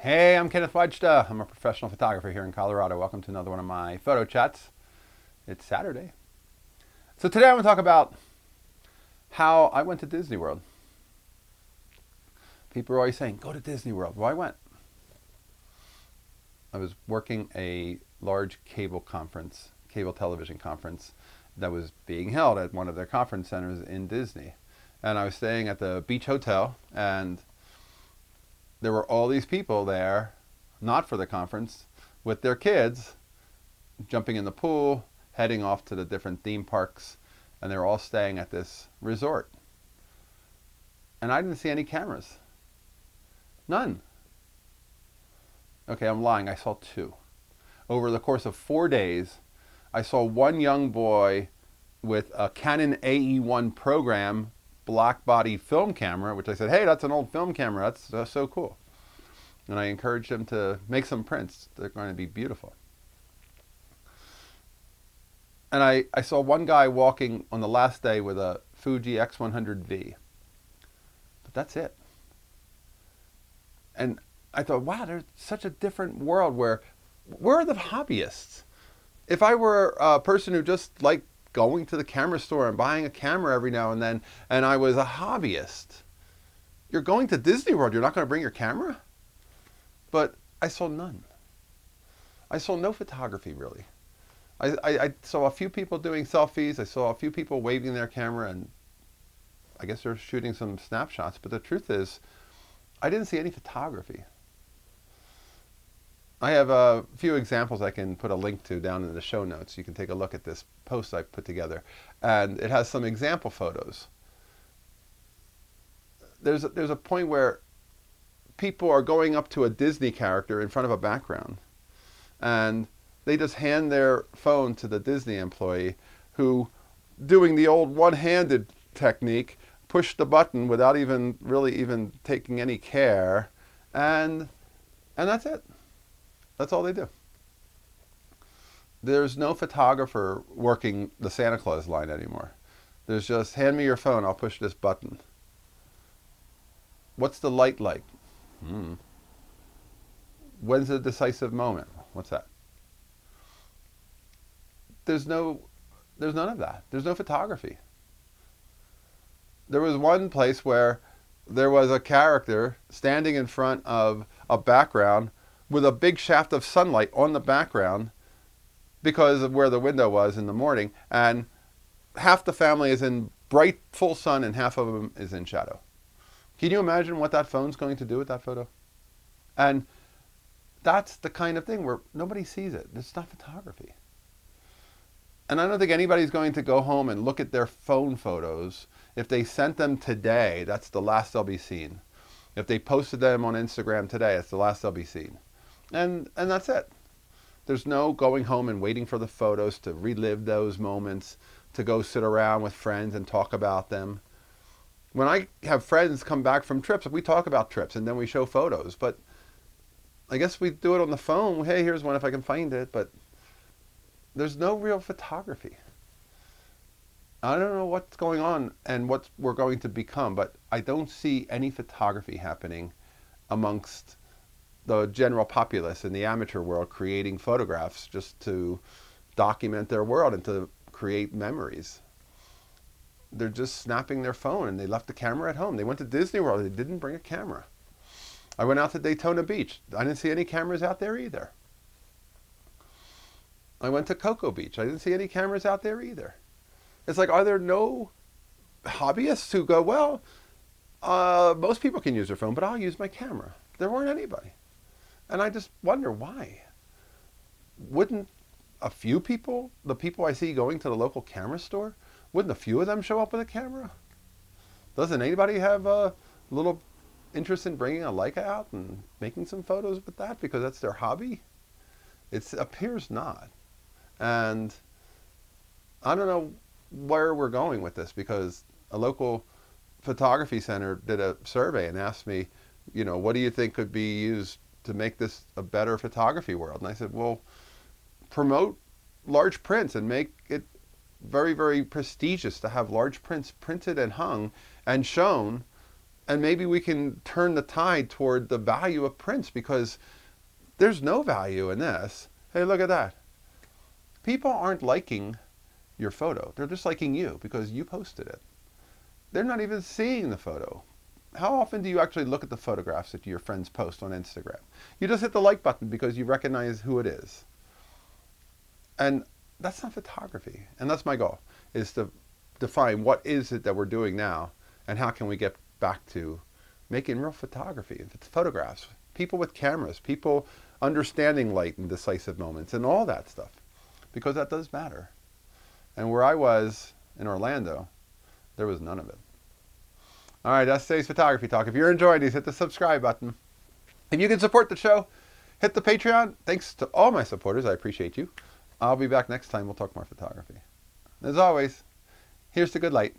Hey, I'm Kenneth Wajda. I'm a professional photographer here in Colorado. Welcome to another one of my photo chats. It's Saturday. So today I want to talk about how I went to Disney World. People are always saying, go to Disney World. Well, I went. I was working a large cable television conference that was being held at one of their conference centers in Disney. And I was staying at the beach hotel, and there were all these people there, not for the conference, with their kids, jumping in the pool, heading off to the different theme parks, and they were all staying at this resort. And I didn't see any cameras. None. Okay, I'm lying. I saw two. Over the course of 4 days, I saw one young boy with a Canon AE1 program black body film camera, which I said, hey, that's an old film camera. That's so cool. And I encouraged him to make some prints. They're going to be beautiful. And I saw one guy walking on the last day with a Fuji X100V. But that's it. And I thought, wow, there's such a different world where are the hobbyists? If I were a person who just liked going to the camera store and buying a camera every now and then, and I was a hobbyist, you're going to Disney World, you're not going to bring your camera? But I saw none. I saw no photography, really. I saw a few people doing selfies, I saw a few people waving their camera, and I guess they're shooting some snapshots, but the truth is, I didn't see any photography. I have a few examples I can put a link to down in the show notes. You can take a look at this post I put together. And it has some example photos. There's a point where people are going up to a Disney character in front of a background. And they just hand their phone to the Disney employee who, doing the old one-handed technique, pushed the button without even taking any care. And that's it. That's all they do. There's no photographer working the Santa Claus line anymore. There's just, hand me your phone, I'll push this button. What's the light like? When's the decisive moment? What's that? There's none of that. There's no photography. There was one place where there was a character standing in front of a background with a big shaft of sunlight on the background because of where the window was in the morning, and half the family is in bright full sun and half of them is in shadow. Can you imagine what that phone's going to do with that photo? And that's the kind of thing where nobody sees it. It's not photography. And I don't think anybody's going to go home and look at their phone photos. If they sent them today, that's the last they'll be seen. If they posted them on Instagram today, it's the last they'll be seen. And that's it. There's no going home and waiting for the photos to relive those moments, to go sit around with friends and talk about them. When I have friends come back from trips, we talk about trips and then we show photos. But I guess we do it on the phone. Hey, here's one if I can find it. But there's no real photography. I don't know what's going on and what we're going to become, but I don't see any photography happening amongst the general populace in the amateur world creating photographs just to document their world and to create memories. They're just snapping their phone and they left the camera at home. They went to Disney World, they didn't bring a camera. I went out to Daytona Beach. I didn't see any cameras out there either. I went to Cocoa Beach. I didn't see any cameras out there either. It's like, are there no hobbyists who go, well, most people can use their phone, but I'll use my camera. There weren't anybody. And I just wonder why. Wouldn't a few people, the people I see going to the local camera store, wouldn't a few of them show up with a camera? Doesn't anybody have a little interest in bringing a Leica out and making some photos with that because that's their hobby? It appears not. And I don't know where we're going with this, because a local photography center did a survey and asked me, what do you think could be used to make this a better photography world? And I said, well, promote large prints and make it very, very prestigious to have large prints printed and hung and shown And maybe we can turn the tide toward the value of prints, because there's no value in this. Hey, look at that. People aren't liking your photo. They're just liking you because you posted it. They're not even seeing the photo. How often do you actually look at the photographs that your friends post on Instagram? You just hit the like button because you recognize who it is. And that's not photography. And that's my goal, is to define what is it that we're doing now and how can we get back to making real photography. If it's photographs, people with cameras, people understanding light in decisive moments and all that stuff, because that does matter. And where I was in Orlando, there was none of it. All right, that's today's Photography Talk. If you're enjoying these, hit the subscribe button. If you can support the show, hit the Patreon. Thanks to all my supporters. I appreciate you. I'll be back next time. We'll talk more photography. As always, here's to good light.